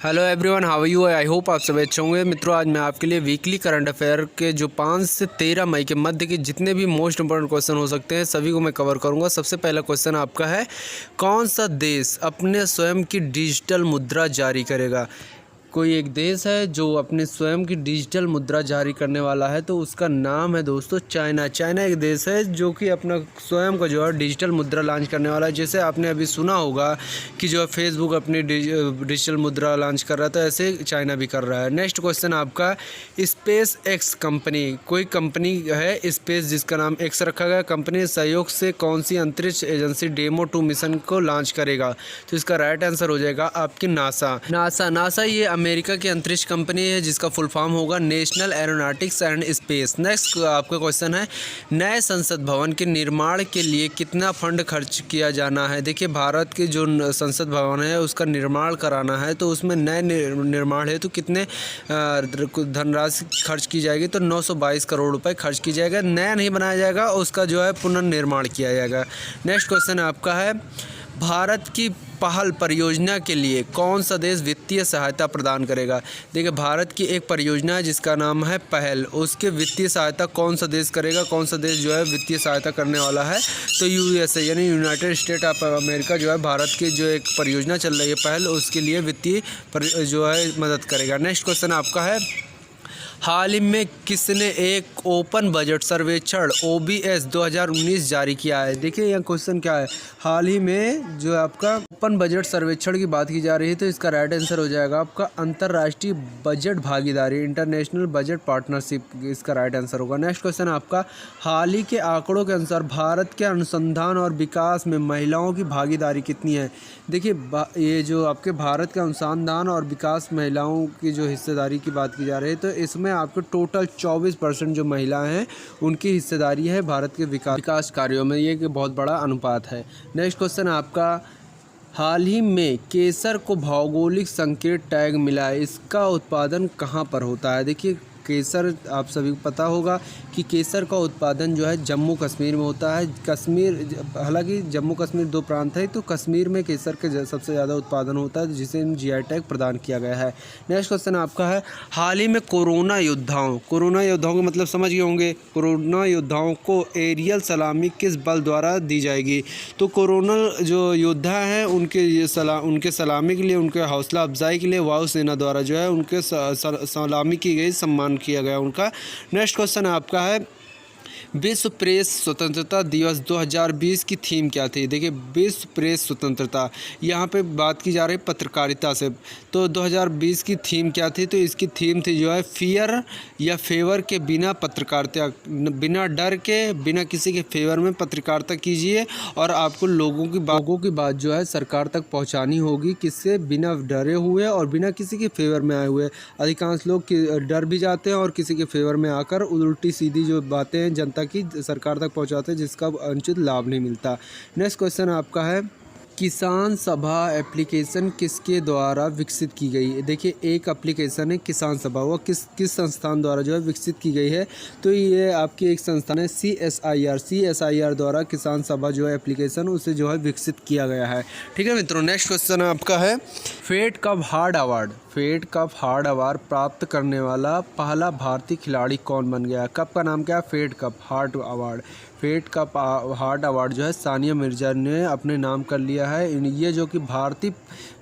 Hello everyone, how are you? I hope आप सब अच्छे होंगे। मित्रों, आज मैं आपके लिए वीकली करंट अफेयर के जो 5 से 13 मई के मध्य के जितने भी मोस्ट इंपॉर्टेंट क्वेश्चन हो सकते हैं सभी को मैं कवर करूंगा। सबसे पहला क्वेश्चन आपका है, कौन सा देश अपने स्वयं की डिजिटल मुद्रा जारी करेगा? कोई एक देश है जो अपने स्वयं की डिजिटल मुद्रा जारी करने वाला है, तो उसका नाम है दोस्तों चाइना। चाइना एक देश है जो कि अपना स्वयं का जो है डिजिटल मुद्रा लॉन्च करने वाला है। जैसे आपने अभी सुना होगा कि जो है फेसबुक अपनी डिजिटल मुद्रा लॉन्च कर रहा था, ऐसे चाइना भी कर रहा है। नेक्स्ट क्वेश्चन आपका, स्पेस एक्स कंपनी, कोई कंपनी है स्पेस जिसका नाम एक्स रखा गया, कंपनी सहयोग से कौन सी अंतरिक्ष एजेंसी डेमो 2 मिशन को लॉन्च करेगा? तो इसका राइट आंसर हो जाएगा आपकी नासा। ये अमेरिका की अंतरिक्ष कंपनी है जिसका फुल फॉर्म होगा national aeronautics and space. Next आपका क्वेश्चन है, नए संसद भवन के निर्माण के लिए कितना फंड खर्च किया जाना है? देखिए, भारत के जो संसद भवन है उसका निर्माण कराना है, तो उसमें नए निर्माण है तो कितने धनराशि खर्च की जाएगी? तो 922 करोड़ रुपए खर्च की जाएगा। नया नहीं बनाया जाएगा, उसका जो है पुनर्निर्माण किया जाएगा। नेक्स्ट क्वेश्चन आपका है, भारत की पहल परियोजना के लिए कौन सा देश वित्तीय सहायता प्रदान करेगा? देखिए, भारत की एक परियोजना है जिसका नाम है पहल, उसके वित्तीय सहायता कौन सा देश करेगा? कौन सा देश जो है वित्तीय सहायता करने वाला है? तो यूएसए यानी यूनाइटेड स्टेट ऑफ अमेरिका जो है भारत की जो एक परियोजना चल रही है पहल, उसके लिए वित्तीय जो है मदद करेगा। नेक्स्ट क्वेश्चन आपका है, हाल ही में किसने एक ओपन बजट सर्वेक्षण OBS 2019 जारी किया है? देखिए, यह क्वेश्चन क्या है, हाल ही में जो आपका ओपन बजट सर्वेक्षण की बात की जा रही है, तो इसका राइट आंसर हो जाएगा आपका अंतर्राष्ट्रीय बजट भागीदारी, इंटरनेशनल बजट पार्टनरशिप, इसका राइट आंसर होगा। नेक्स्ट क्वेश्चन आपका, हाल ही के आंकड़ों के अनुसार भारत के अनुसंधान और विकास में महिलाओं की भागीदारी कितनी है? देखिए, ये जो आपके भारत का अनुसंधान और विकास महिलाओं की जो हिस्सेदारी की बात की जा रही है, तो इसमें आपके टोटल 24% जो महिलाएं हैं उनकी हिस्सेदारी है भारत के विकास कार्यों में। ये बहुत बड़ा अनुपात है। नेक्स्ट क्वेश्चन आपका, हाल ही में केसर को भौगोलिक संकेत टैग मिला है, इसका उत्पादन कहाँ पर होता है? देखिए, केसर आप सभी को पता होगा कि केसर का उत्पादन जो है जम्मू कश्मीर में होता है। कश्मीर, हालांकि जम्मू कश्मीर 2 प्रांत है, तो कश्मीर में केसर के सबसे ज़्यादा उत्पादन होता है, जिसे GI टैग प्रदान किया गया है। नेक्स्ट क्वेश्चन आपका है, हाल ही में कोरोना योद्धाओं का मतलब समझ गए होंगे, कोरोना योद्धाओं को एरियल सलामी किस बल द्वारा दी जाएगी? तो कोरोना जो योद्धा हैं उनके सलामी के लिए, उनके हौसला अफजाई के लिए वायुसेना द्वारा जो है उनके सलामी की गई, सम्मान किया गया उनका। नेक्स्ट क्वेश्चन आपका है, विश्व प्रेस स्वतंत्रता दिवस 2020 की थीम क्या थी? देखिए, विश्व प्रेस स्वतंत्रता, यहाँ पे बात की जा रही है पत्रकारिता से, तो 2020 की थीम क्या थी? तो इसकी थीम थी जो है फियर या फेवर के बिना पत्रकारिता, बिना डर के, बिना किसी के फेवर में पत्रकारिता कीजिए और आपको लोगों की बात जो है सरकार तक पहुँचानी होगी, किससे? बिना डरे हुए और बिना किसी के फेवर में आए हुए। अधिकांश लोग डर भी जाते हैं और किसी के फेवर में आकर उल्टी सीधी जो बातें हैं जनता की सरकार तक पहुंचाते हैं, जिसका अनुचित लाभ नहीं मिलता। नेक्स्ट क्वेश्चन आपका है, किसान सभा एप्लीकेशन किसके द्वारा विकसित की गई है? देखिए, एक एप्लीकेशन है किसान सभा, वो किस संस्थान द्वारा जो है विकसित की गई है? तो ये आपकी एक संस्थान है CSIR द्वारा किसान सभा जो है एप्लीकेशन, उसे जो है विकसित किया गया है। ठीक है मित्रों, नेक्स्ट क्वेश्चन आपका है, फेड कप हार्ड अवार्ड प्राप्त करने वाला पहला भारतीय खिलाड़ी कौन बन गया? कप का नाम क्या है? फेड कप हार्ड अवार्ड जो है सानिया मिर्जा ने अपने नाम कर लिया है। ये जो कि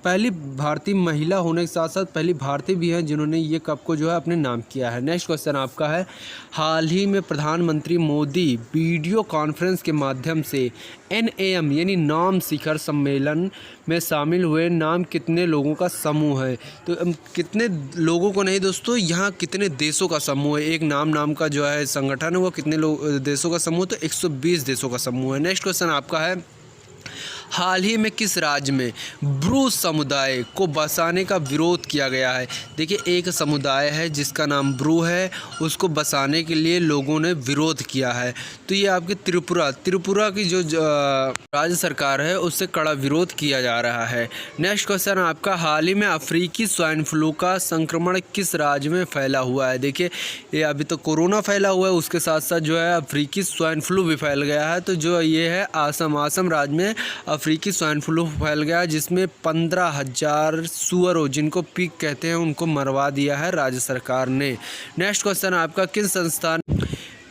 पहली भारतीय महिला होने के साथ साथ पहली भारतीय भी हैं जिन्होंने ये कप को जो है अपने नाम किया है। नेक्स्ट क्वेश्चन आपका है, हाल ही में प्रधानमंत्री मोदी वीडियो कॉन्फ्रेंस के माध्यम से NAM यानी नाम शिखर सम्मेलन में शामिल हुए, नाम कितने लोगों का समूह है? तो कितने लोगों को नहीं दोस्तों, यहाँ कितने देशों का समूह है। एक नाम का जो है संगठन है, वो कितने देशों का समूह? तो 120 देशों का समूह है। नेक्स्ट क्वेश्चन आपका है, हाल ही में किस राज्य में ब्रू समुदाय को बसाने का विरोध किया गया है? देखिए, एक समुदाय है जिसका नाम ब्रू है, उसको बसाने के लिए लोगों ने विरोध किया है। तो ये आपकी त्रिपुरा की जो राज्य सरकार है उससे कड़ा विरोध किया जा रहा है। नेक्स्ट क्वेश्चन आपका, हाल ही में अफ्रीकी स्वाइन फ्लू का संक्रमण किस राज्य में फैला हुआ है? देखिए, ये अभी तो कोरोना फैला हुआ है, उसके साथ साथ जो है अफ्रीकी स्वाइन फ्लू भी फैल गया है। तो जो ये है असम राज्य में अफ्रीकी स्वाइन फ्लू फैल गया, जिसमें 15,000 सुअरों, जिनको पिग कहते हैं, उनको मरवा दिया है राज्य सरकार ने। नेक्स्ट क्वेश्चन आपका, किस संस्थान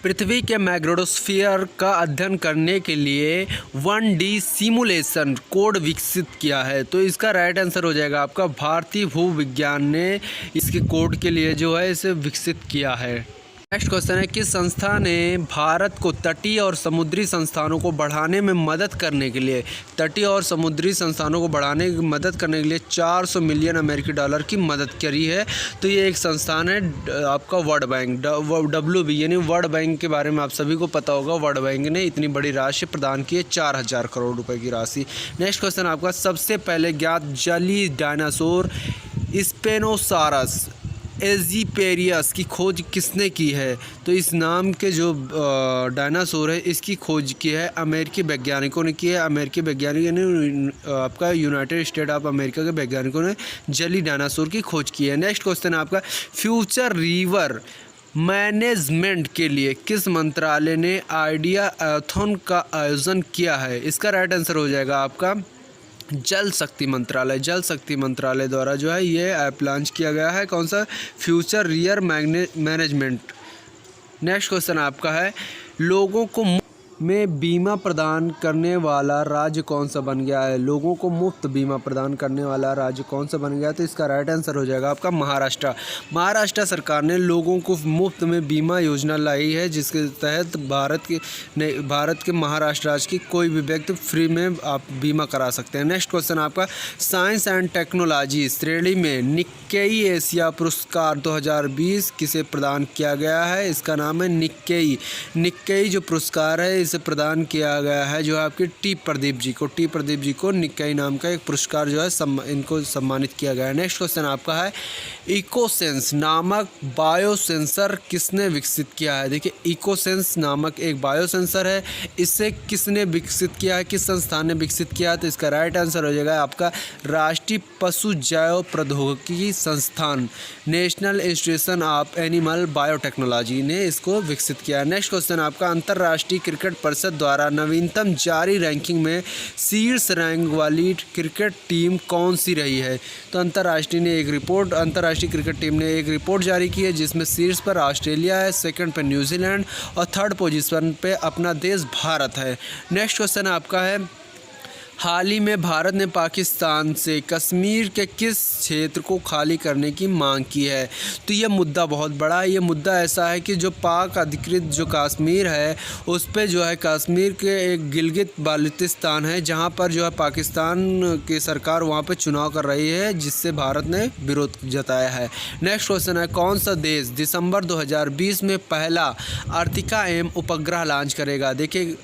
पृथ्वी के मैग्नेटोस्फीयर का अध्ययन करने के लिए 1D सिमुलेशन कोड विकसित किया है? तो इसका राइट आंसर हो जाएगा आपका भारतीय भूविज्ञान ने इसके कोड के लिए जो है इसे विकसित किया है। नेक्स्ट क्वेश्चन है, किस संस्था ने भारत को तटीय और समुद्री संस्थानों को बढ़ाने में मदद करने के लिए 400 मिलियन अमेरिकी डॉलर की मदद करी है? तो ये एक संस्थान है आपका वर्ल्ड बैंक, WB, यानी वर्ल्ड बैंक के बारे में आप सभी को पता होगा। वर्ल्ड बैंक ने इतनी बड़ी राशि प्रदान की है, 4,000 करोड़ रुपए की राशि। नेक्स्ट क्वेश्चन आपका, सबसे पहले ज्ञात जलीय डायनासोर स्पेनोसारस एजीपेरियस की खोज किसने की है? तो इस नाम के जो डायनासोर है इसकी खोज की है अमेरिकी वैज्ञानिकों ने की है। अमेरिकी वैज्ञानिकों ने आपका यूनाइटेड स्टेट ऑफ अमेरिका के वैज्ञानिकों ने जली डायनासोर की खोज की है। नेक्स्ट क्वेश्चन है आपका, फ्यूचर रिवर मैनेजमेंट के लिए किस मंत्रालय ने आइडियाथॉन का आयोजन किया है? इसका राइट आंसर हो जाएगा आपका जल शक्ति मंत्रालय। जल शक्ति मंत्रालय द्वारा जो है ये ऐप लॉन्च किया गया है। कौन सा? Future rear management. Next question आपका है, लोगों को में बीमा प्रदान करने वाला राज्य कौन सा बन गया है? लोगों को मुफ्त बीमा प्रदान करने वाला राज्य कौन सा बन गया? तो इसका राइट आंसर हो जाएगा आपका महाराष्ट्र। महाराष्ट्र सरकार ने लोगों को मुफ्त में बीमा योजना लाई है, जिसके तहत भारत के महाराष्ट्र राज्य की कोई भी व्यक्ति फ्री में आप बीमा करा सकते हैं। नेक्स्ट क्वेश्चन आपका, साइंस एंड टेक्नोलॉजी श्रेणी में निक्केई एशिया पुरस्कार 2020 किसे प्रदान किया गया है? इसका नाम है निक्केई। निक्केई जो पुरस्कार है इसे प्रदान किया गया है जो आपके टी प्रदीप जी को निक्केई नाम का एक पुरस्कार जो है इनको सम्मानित किया गया है। नेक्स्ट क्वेश्चन आपका है, इकोसेंस नामक बायोसेंसर किसने विकसित किया है? देखिए, इकोसेंस नामक एक बायोसेंसर है, इसे किसने विकसित किया है, किस संस्थान ने विकसित किया है? तो इसका राइट आंसर हो जाएगा आपका राष्ट्रीय पशु जैव प्रौद्योगिकी संस्थान, national institution of animal biotechnology ने इसको विकसित किया है। नेक्स्ट क्वेश्चन आपका, अंतर्राष्ट्रीय क्रिकेट परिषद द्वारा नवीनतम जारी रैंकिंग में शीर्ष रैंक वाली क्रिकेट टीम कौन सी रही है? तो अंतर्राष्ट्रीय क्रिकेट टीम ने एक रिपोर्ट जारी की है, जिसमें शीर्ष पर ऑस्ट्रेलिया है, सेकंड पर न्यूजीलैंड और थर्ड पोजीशन पे अपना देश भारत है। नेक्स्ट क्वेश्चन आपका है, हाल ही में भारत ने पाकिस्तान से कश्मीर के किस क्षेत्र को खाली करने की मांग की है? तो ये मुद्दा बहुत बड़ा है। ये मुद्दा ऐसा है कि जो पाक अधिकृत जो कश्मीर है उस पे जो है कश्मीर के एक गिलगित बाल्टिस्तान है, जहाँ पर जो है पाकिस्तान की सरकार वहाँ पे चुनाव कर रही है, जिससे भारत ने विरोध जताया है। नेक्स्ट क्वेश्चन है, कौन सा देश दिसंबर 2020 में पहला अर्तिका एम उपग्रह लॉन्च करेगा? देखिए,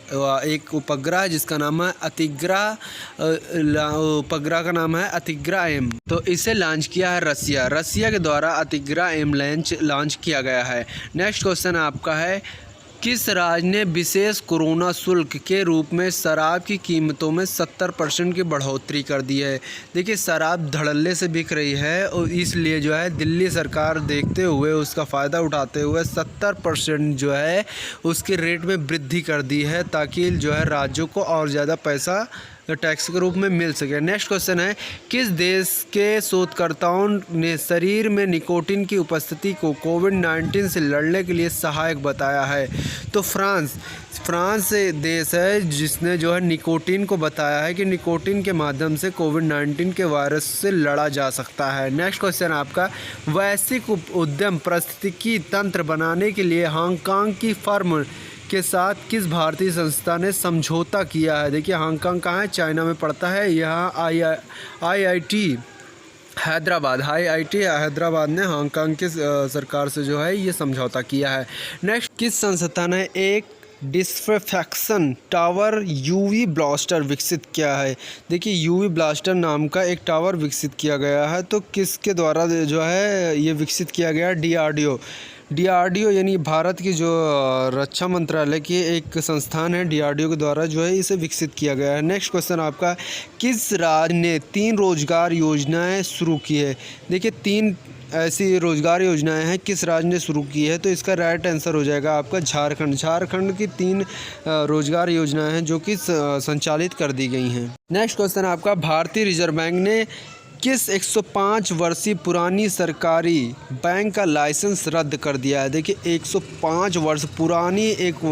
एक उपग्रह है जिसका नाम है उपग्रह का नाम है अतिग्रा एम। तो इसे लॉन्च किया है रसिया के द्वारा अतिग्रा एम लॉन्च किया गया है। नेक्स्ट क्वेश्चन आपका है, किस राज्य ने विशेष कोरोना शुल्क के रूप में शराब की कीमतों में 70% की बढ़ोतरी कर दी है? देखिए, शराब धड़ल्ले से बिक रही है और इसलिए जो है दिल्ली सरकार देखते हुए उसका फ़ायदा उठाते हुए 70% जो है उसके रेट में वृद्धि कर दी है, ताकि जो है राज्यों को और ज़्यादा पैसा टैक्स के रूप में मिल सके। नेक्स्ट क्वेश्चन है, किस देश के शोधकर्ताओं ने शरीर में निकोटीन की उपस्थिति को कोविड-19 से लड़ने के लिए सहायक बताया है? तो फ्रांस देश है जिसने जो है निकोटीन को बताया है कि निकोटीन के माध्यम से कोविड-19 के वायरस से लड़ा जा सकता है। नेक्स्ट क्वेश्चन आपका, वैश्विक उद्यम पारिस्थितिकी तंत्र बनाने के लिए हांगकांग की फर्म के साथ किस भारतीय संस्था ने समझौता किया है? देखिए, हांगकांग कहाँ है? चाइना में पड़ता है। यहाँ IIT हैदराबाद ने हांगकांग के सरकार से जो है ये समझौता किया है। नेक्स्ट, किस संस्था ने एक डिसइंफेक्शन टावर UV ब्लास्टर विकसित किया है? देखिए, UV ब्लास्टर नाम का एक टावर विकसित किया गया है। तो किसके द्वारा जो है ये विकसित किया गया? डीआरडीओ यानी भारत की जो रक्षा मंत्रालय की एक संस्थान है, डीआरडीओ के द्वारा जो है इसे विकसित किया गया है। नेक्स्ट क्वेश्चन आपका, किस राज्य ने 3 रोजगार योजनाएं शुरू की है? देखिए 3 ऐसी रोजगार योजनाएं हैं, किस राज्य ने शुरू की है? तो इसका राइट आंसर हो जाएगा आपका झारखंड। झारखंड की 3 रोजगार योजनाएं हैं जो कि संचालित कर दी गई हैं। नेक्स्ट क्वेश्चन आपका, भारतीय रिजर्व बैंक ने किस 105 वर्षीय पुरानी सरकारी बैंक का लाइसेंस रद्द कर दिया है? देखिए 105 वर्ष पुरानी एक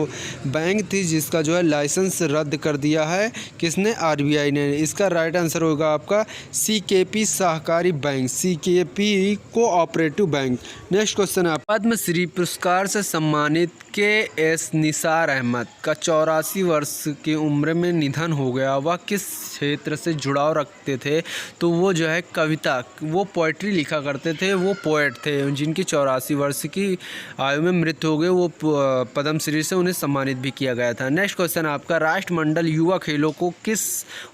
बैंक थी जिसका जो है लाइसेंस रद्द कर दिया है। किसने? आरबीआई ने। इसका राइट आंसर होगा आपका सीकेपी सहकारी bank, CKP cooperative bank. Next question है, पद्मश्री पुरस्कार से सम्मानित के एस निसार अहमद का 84 वर्ष की उम्र में निधन हो गया। वह किस क्षेत्र से जुड़ाव रखते थे? तो वो जो है कविता, वो पोइट्री लिखा करते थे, वो पोएट थे जिनकी 84 वर्ष की आयु में मृत्यु हो गई। वो पद्मश्री से उन्हें सम्मानित भी किया गया था। नेक्स्ट क्वेश्चन आपका, राष्ट्रमंडल युवा खेलों को किस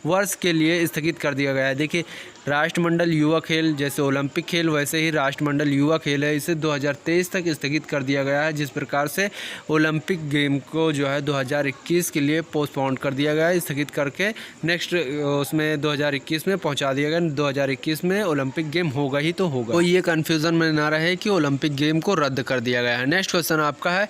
वर्ष के लिए स्थगित कर दिया गया है? देखिए राष्ट्रमंडल युवा खेल जैसे ओलंपिक खेल वैसे ही राष्ट्रमंडल युवा खेल है, इसे 2023 तक स्थगित कर दिया गया है। जिस प्रकार से ओलंपिक गेम को जो है 2021 के लिए पोस्टपोन कर दिया गया है, स्थगित करके नेक्स्ट उसमें 2021 में पहुंचा दिया गया। 2021 में ओलंपिक गेम होगा ही तो होगा, तो ये कन्फ्यूज़न में ना रहे कि ओलंपिक गेम को रद्द कर दिया गया है। नेक्स्ट क्वेश्चन आपका है,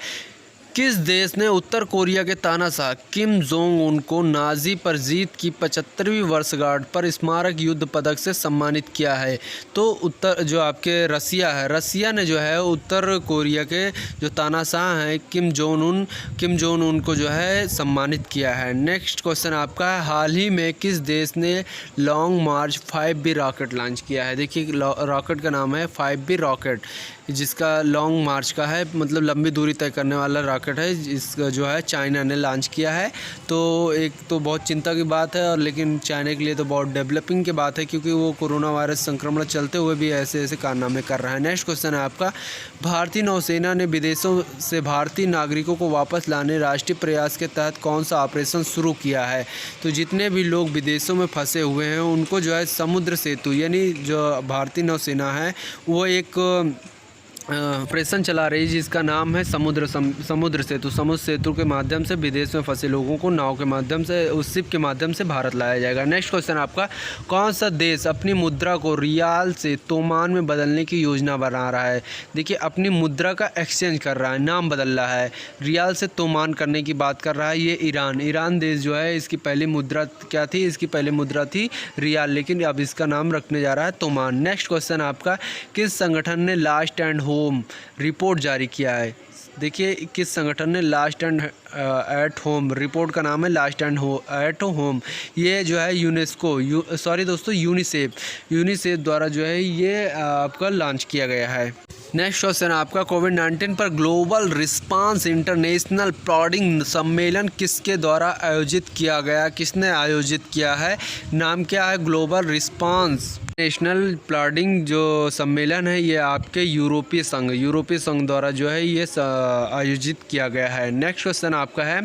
किस देश ने उत्तर कोरिया के तानाशाह किम जोंग उन को नाजी पर जीत की 75वीं वर्षगांठ पर स्मारक युद्ध पदक से सम्मानित किया है? तो उत्तर जो आपके रसिया है, रसिया ने जो है उत्तर कोरिया के जो तानाशाह हैं किम जोंग उन को जो है सम्मानित किया है। नेक्स्ट क्वेश्चन आपका है, हाल ही में किस देश ने लॉन्ग मार्च 5B रॉकेट लॉन्च किया है? देखिए रॉकेट का नाम है 5B रॉकेट, जिसका लॉन्ग मार्च का है, मतलब लंबी दूरी तय करने वाला रॉकेट है, जिसका जो है चाइना ने लॉन्च किया है। तो एक तो बहुत चिंता की बात है, और लेकिन चाइना के लिए तो बहुत डेवलपिंग की बात है, क्योंकि वो कोरोना वायरस संक्रमण चलते हुए भी ऐसे ऐसे कारनामे कर रहा है। नेक्स्ट क्वेश्चन है आपका, भारतीय नौसेना ने विदेशों से भारतीय नागरिकों को वापस लाने राष्ट्रीय प्रयास के तहत कौन सा ऑपरेशन शुरू किया है? तो जितने भी लोग विदेशों में फंसे हुए हैं उनको जो है समुद्र सेतु, यानी जो भारतीय नौसेना है वो एक ऑपरेशन चला रही है जिसका नाम है समुद्र सेतु के माध्यम से विदेश में फंसे लोगों को नाव के माध्यम से, उस शिप के माध्यम से भारत लाया जाएगा। नेक्स्ट क्वेश्चन आपका, कौन सा देश अपनी मुद्रा को रियाल से तोमान में बदलने की योजना बना रहा है? देखिए अपनी मुद्रा का एक्सचेंज कर रहा है, नाम बदल रहा है, रियाल से तोमान करने की बात कर रहा है। ये ईरान देश जो है, इसकी पहली मुद्रा क्या थी? इसकी पहली मुद्रा थी रियाल, लेकिन अब इसका नाम रखने जा रहा है तोमान। नेक्स्ट क्वेश्चन आपका, किस संगठन ने लास्ट एंड होम रिपोर्ट जारी किया है? देखिए किस संगठन ने last and at home, report का नाम है लास्ट एंड एट होम। ये जो है यूनिसेफ द्वारा जो है ये आपका लॉन्च किया गया है। नेक्स्ट क्वेश्चन आपका, कोविड-19 पर ग्लोबल रिस्पांस इंटरनेशनल प्लॉटिंग सम्मेलन किसके द्वारा आयोजित किया गया? किसने आयोजित किया है? नाम क्या है? ग्लोबल रिस्पांस नेशनल प्लॉटिंग जो सम्मेलन है ये आपके यूरोपीय संघ द्वारा जो है ये आयोजित किया गया है। नेक्स्ट क्वेश्चन आपका है,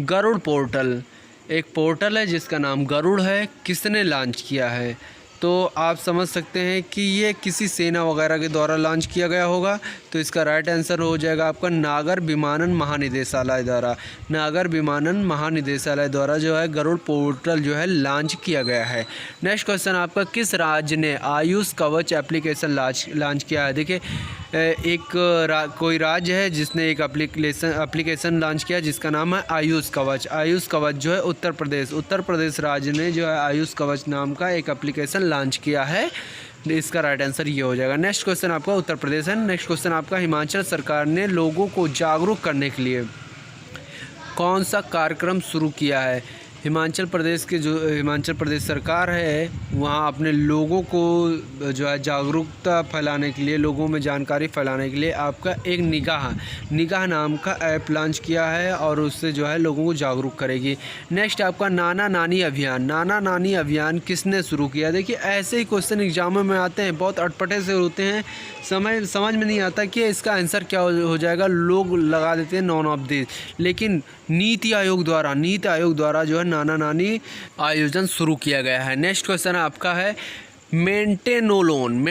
गरुड़ पोर्टल एक पोर्टल है जिसका नाम गरुड़ है, किसने लॉन्च किया है? तो आप समझ सकते हैं कि ये किसी सेना वगैरह के द्वारा लॉन्च किया गया होगा। तो इसका राइट आंसर हो जाएगा आपका नागर विमानन महानिदेशालय द्वारा जो है गरुड़ पोर्टल जो है लॉन्च किया गया है। नेक्स्ट क्वेश्चन आपका, किस राज्य ने आयुष कवच एप्लीकेशन लॉन्च किया है? देखिए कोई राज्य है जिसने एक एप्लीकेशन लॉन्च किया जिसका नाम है आयुष कवच जो है उत्तर प्रदेश राज्य ने जो है आयुष कवच नाम का एक एप्लीकेशन लॉन्च किया है। इसका राइट आंसर ये हो जाएगा। नेक्स्ट क्वेश्चन आपका उत्तर प्रदेश है। नेक्स्ट क्वेश्चन आपका, हिमाचल सरकार ने लोगों को जागरूक करने के लिए कौन सा कार्यक्रम शुरू किया है? हिमाचल प्रदेश सरकार है वहाँ अपने लोगों को जो है जागरूकता फैलाने के लिए, लोगों में जानकारी फैलाने के लिए आपका एक निगाह नाम का ऐप लॉन्च किया है और उससे जो है लोगों को जागरूक करेगी। नेक्स्ट आपका नाना नानी अभियान किसने शुरू किया? देखिए ऐसे ही क्वेश्चन एग्जामों में आते हैं, बहुत अटपटे से होते हैं, समझ में नहीं आता कि इसका आंसर क्या हो जाएगा, लोग लगा देते हैं नॉन ऑफ दिस। लेकिन नीति आयोग द्वारा जो है नाना नानी आयोजन शुरू किया गया है। नेक्स्ट क्वेश्चन आपका है, मेंटेनोलोन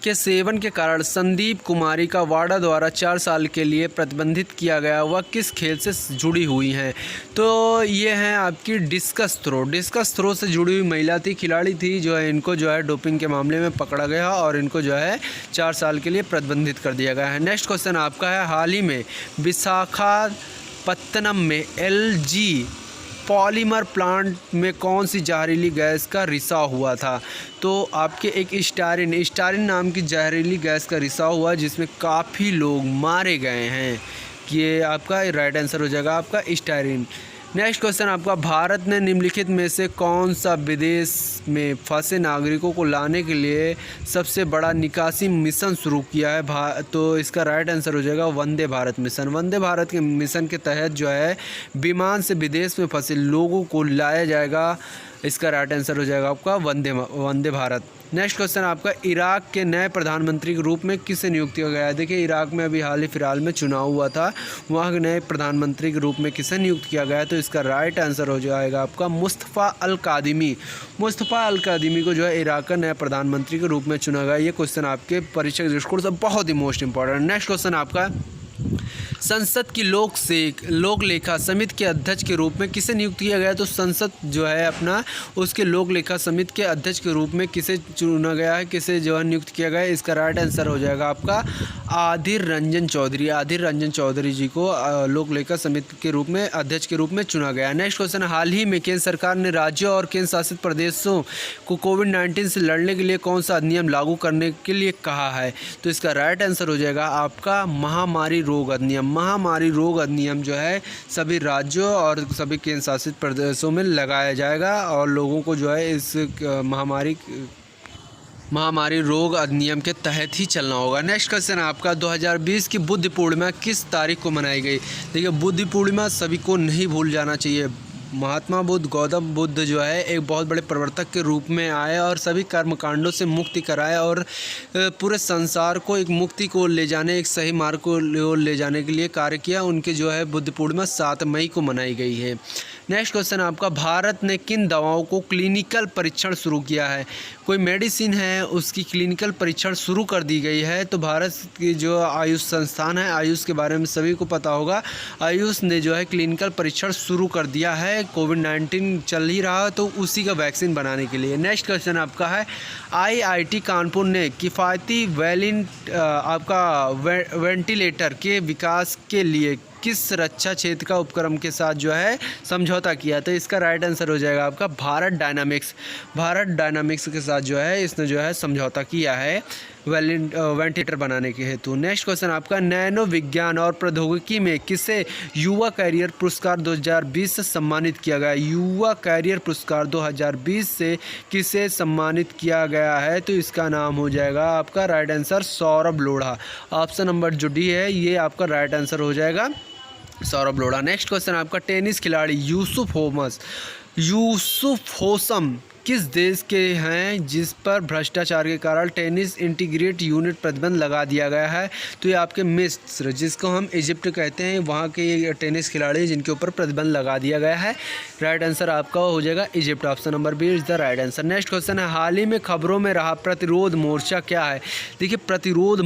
के सेवन के कारण संदीप कुमारी का वाडा द्वारा 4 साल के लिए प्रतिबंधित किया गया। वह किस खेल से जुड़ी हुई हैं? तो ये हैं आपकी डिस्कस थ्रो से जुड़ी हुई महिला थी, खिलाड़ी थी, जो है इनको जो है डोपिंग के मामले में पकड़ा गया और इनको जो है 4 साल के लिए प्रतिबंधित कर दिया गया है। नेक्स्ट क्वेश्चन आपका है, हाल ही में विशाखापत्तनम में LG पॉलीमर प्लांट में कौन सी जहरीली गैस का रिसाव हुआ था? तो आपके एक स्टारिन नाम की जहरीली गैस का रिसाव हुआ, जिसमें काफ़ी लोग मारे गए हैं। ये आपका राइट आंसर हो जाएगा आपका स्टारिन। नेक्स्ट क्वेश्चन आपका, भारत ने निम्नलिखित में से कौन सा विदेश में फंसे नागरिकों को लाने के लिए सबसे बड़ा निकासी मिशन शुरू किया है? तो इसका राइट आंसर हो जाएगा वंदे भारत मिशन। वंदे भारत के मिशन के तहत जो है विमान से विदेश में फंसे लोगों को लाया जाएगा। इसका राइट आंसर हो जाएगा आपका वंदे भारत। नेक्स्ट क्वेश्चन आपका, इराक के नए प्रधानमंत्री के रूप में किसे नियुक्त किया गया है? देखिए, इराक में अभी हाल ही फिलहाल में चुनाव हुआ था, वहाँ के नए प्रधानमंत्री के रूप में किसे नियुक्त किया गया है? तो इसका राइट आंसर हो जाएगा आपका मुस्तफ़ा अल कादिमी। मुस्तफ़ा अल कादिमी को जो है इराक का नया प्रधानमंत्री के रूप में चुना गया। ये क्वेश्चन आपके परीक्षा के दृष्टिकोण से बहुत ही मोस्ट इंपॉर्टेंट। नेक्स्ट क्वेश्चन आपका, संसद की लोक लेखा समिति के अध्यक्ष के रूप में किसे नियुक्त किया गया? तो संसद जो है अपना उसके लोक लेखा समिति के अध्यक्ष के रूप में किसे चुना गया है, किसे जो है नियुक्त किया गया है? इसका राइट आंसर हो जाएगा आपका आदिर रंजन चौधरी जी को लोक लेखा समिति के रूप में अध्यक्ष के रूप में चुना गया। नेक्स्ट क्वेश्चन, हाल ही में केंद्र सरकार ने राज्यों और केंद्र शासित प्रदेशों को कोविड-19 से लड़ने के लिए कौन सा अधिनियम लागू करने के लिए कहा है? तो इसका राइट आंसर हो जाएगा आपका महामारी रोग अधिनियम जो है सभी राज्यों और सभी केंद्र शासित प्रदेशों में लगाया जाएगा और लोगों को जो है इस महामारी रोग अधिनियम के तहत ही चलना होगा। नेक्स्ट क्वेश्चन आपका, 2020 की बुद्ध पूर्णिमा किस तारीख को मनाई गई? देखिए, बुद्ध पूर्णिमा सभी को नहीं भूल जाना चाहिए। महात्मा बुद्ध, गौतम बुद्ध जो है एक बहुत बड़े प्रवर्तक के रूप में आए और सभी कर्मकांडों से मुक्ति कराए और पूरे संसार को एक मुक्ति को ले जाने, एक सही मार्ग को ले जाने के लिए कार्य किया। उनके जो है बुद्ध पूर्णिमा 7 मई को मनाई गई है। नेक्स्ट क्वेश्चन आपका, भारत ने किन दवाओं को क्लिनिकल परीक्षण शुरू किया है? कोई मेडिसिन है उसकी क्लिनिकल परीक्षण शुरू कर दी गई है। तो भारत की जो आयुष संस्थान है, आयुष के बारे में सभी को पता होगा, आयुष ने जो है क्लिनिकल परीक्षण शुरू कर दिया है। कोविड-19 चल ही रहा तो उसी का वैक्सीन बनाने के लिए। नेक्स्ट क्वेश्चन आपका है, IIT कानपुर ने किफ़ायती वेंटिलेटर के विकास के लिए किस रक्षा क्षेत्र का उपक्रम के साथ जो है समझौता किया? तो इसका राइट आंसर हो जाएगा आपका भारत डायनामिक्स के साथ जो है इसने जो है समझौता किया है वेंटिलेटर बनाने के हेतु। नेक्स्ट क्वेश्चन आपका, नैनो विज्ञान और प्रौद्योगिकी में किसे युवा कैरियर पुरस्कार 2020 से सम्मानित किया गया? युवा कैरियर पुरस्कार 2020 से किसे सम्मानित किया गया है? तो इसका नाम हो जाएगा आपका right answer Saurabh Lodha. Option number जो डी है ये आपका राइट आंसर हो जाएगा सौरभ लोढ़ा। नेक्स्ट क्वेश्चन आपका, टेनिस खिलाड़ी यूसुफ होसम किस देश के हैं जिस पर भ्रष्टाचार के कारण टेनिस इंटीग्रेट यूनिट प्रतिबंध लगा दिया गया है? तो ये आपके मिस्र, जिसको हम इजिप्ट कहते हैं, वहाँ के ये टेनिस खिलाड़ी जिनके ऊपर प्रतिबंध लगा दिया गया है। राइट आंसर आपका हो जाएगा Egypt. Option number B is the right answer. Next question है, हाल ही में खबरों में रहा प्रतिरोध मोर्चा क्या है? देखिए, प्रतिरोध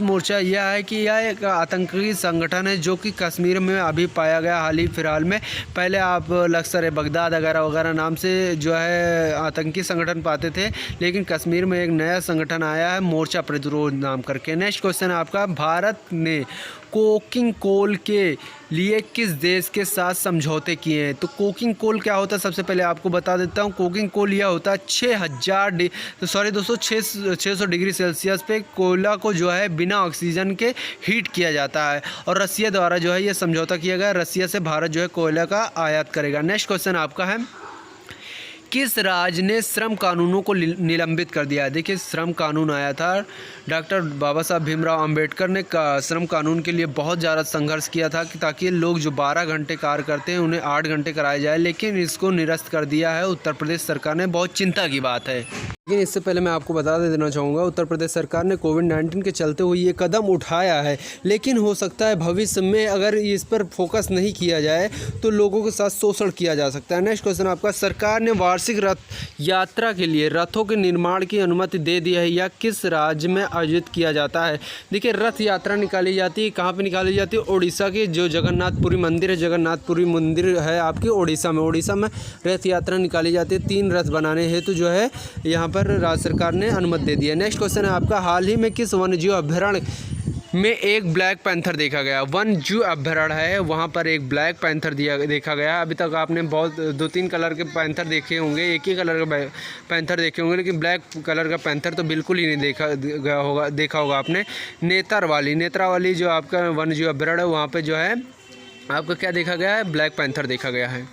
मोर्चा यह है कि यह एक आतंकी संगठन है जो कि कश्मीर में अभी पाया गया हाल ही फिलहाल में। पहले आप लश्कर बगदाद वगैरह नाम से जो है आतंकी संगठन पाते थे, लेकिन कश्मीर में एक नया संगठन आया है मोर्चा प्रतिरोध नाम करके। नेक्स्ट क्वेश्चन आपका, भारत ने कोकिंग कोल के लिए किस देश के साथ समझौते किए हैं? तो कोकिंग कोल क्या होता है सबसे पहले आपको बता देता हूँ। कोकिंग कोल यह होता है 600 डिग्री सेल्सियस पे कोयला को जो है बिना ऑक्सीजन के हीट किया जाता है और रसिया द्वारा जो है ये समझौता किया गया। रसिया से भारत जो है कोयला का आयात करेगा। नेक्स्ट क्वेश्चन आपका है, किस राज्य ने श्रम कानूनों को निलंबित कर दिया है? देखिए, श्रम कानून आया था, डॉक्टर बाबा साहब भीमराव अंबेडकर ने श्रम कानून के लिए बहुत ज़्यादा संघर्ष किया था कि ताकि लोग जो 12 घंटे कार्य करते हैं उन्हें 8 घंटे कराया जाए, लेकिन इसको निरस्त कर दिया है उत्तर प्रदेश सरकार ने। बहुत चिंता की बात है। लेकिन इससे पहले मैं आपको बता देना चाहूँगा, उत्तर प्रदेश सरकार ने कोविड-19 के चलते हुए ये कदम उठाया है, लेकिन हो सकता है भविष्य में अगर इस पर फोकस नहीं किया जाए तो लोगों के साथ शोषण किया जा सकता है। नेक्स्ट क्वेश्चन आपका, सरकार ने वार्षिक रथ यात्रा के लिए रथों के निर्माण की अनुमति दे दी है, या किस राज्य में आयोजित किया जाता है? देखिए, रथ यात्रा निकाली जाती है, कहाँ पर निकाली जाती है? उड़ीसा के जो जगन्नाथपुरी मंदिर है, जगन्नाथपुरी मंदिर है आपकी उड़ीसा में रथ यात्रा निकाली जाती है। 3 रथ बनाने हेतु जो है यहाँ पर राज्य सरकार ने अनुमति दे दी है। नेक्स्ट क्वेश्चन है आपका, हाल ही में किस वन्यजीव अभयारण्य में एक ब्लैक पैंथर देखा गया? वन्यजीव अभयारण्य है, वहाँ पर एक ब्लैक पैंथर देखा गया। अभी तक आपने बहुत 2-3 कलर के पैंथर देखे होंगे, एक ही कलर का पैंथर देखे होंगे, लेकिन ब्लैक कलर का पैंथर तो बिल्कुल ही नहीं देखा होगा आपने। नेत्रावली जो आपका वन्यजीव अभयारण्य है, वहाँ पर जो है आपको क्या देखा गया है? ब्लैक पैंथर देखा गया है।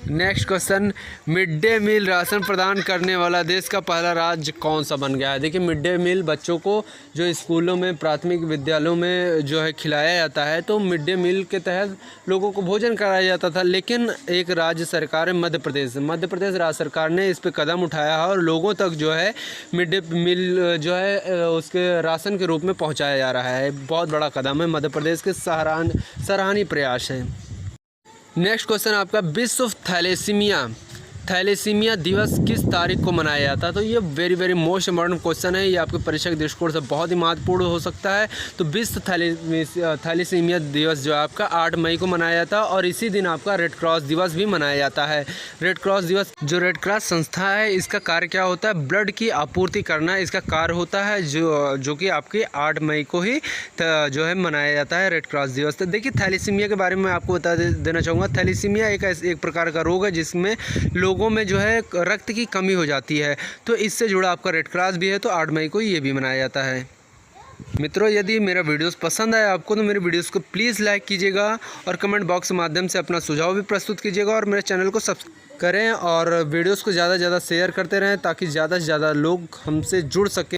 Next question, mid day meal ration प्रदान करने वाला देश का पहला राज्य कौन सा बन गया है? देखिए, मिड डे मील बच्चों को जो स्कूलों में, प्राथमिक विद्यालयों में जो है खिलाया जाता है, तो मिड डे मील के तहत लोगों को भोजन कराया जाता था। लेकिन एक राज्य सरकार है मध्य प्रदेश राज्य सरकार ने इस पर कदम उठाया है और लोगों तक जो है मिड डे मील जो है उसके राशन के रूप में पहुँचाया जा रहा है। बहुत बड़ा कदम है, मध्य प्रदेश के सराहनीय प्रयास है। नेक्स्ट क्वेश्चन आपका, विश्व थैलेसीमिया दिवस किस तारीख को मनाया जाता है? तो ये वेरी मोस्ट इम्पॉर्टेंट क्वेश्चन है, ये आपके परीक्षा के दृष्टिकोण से बहुत ही महत्वपूर्ण हो सकता है। तो विश्व थैलेसीमिया दिवस जो है आपका 8 मई को मनाया जाता है और इसी दिन आपका रेड क्रॉस दिवस भी मनाया जाता है। रेड क्रॉस दिवस, जो रेड क्रॉस संस्था है, इसका कार्य क्या होता है? ब्लड की आपूर्ति करना इसका कार्य होता है, जो कि आपके 8 मई को ही जो है मनाया जाता है रेड क्रॉस दिवस। तो देखिए, थैलेसीमिया के बारे में आपको बता देना चाहूँगा। थैलेसीमिया एक प्रकार का रोग है जिसमें लोगों में जो है रक्त की कमी हो जाती है, तो इससे जुड़ा आपका रेड क्रॉस भी है, तो 8 मई को ये भी मनाया जाता है। मित्रों, यदि मेरा वीडियोस पसंद आया आपको तो मेरे वीडियोस को प्लीज़ लाइक कीजिएगा और कमेंट बॉक्स के माध्यम से अपना सुझाव भी प्रस्तुत कीजिएगा और मेरे चैनल को सब्सक्राइब करें और वीडियोस को ज़्यादा से ज़्यादा शेयर करते रहें ताकि ज़्यादा से ज़्यादा लोग हमसे जुड़ सकें।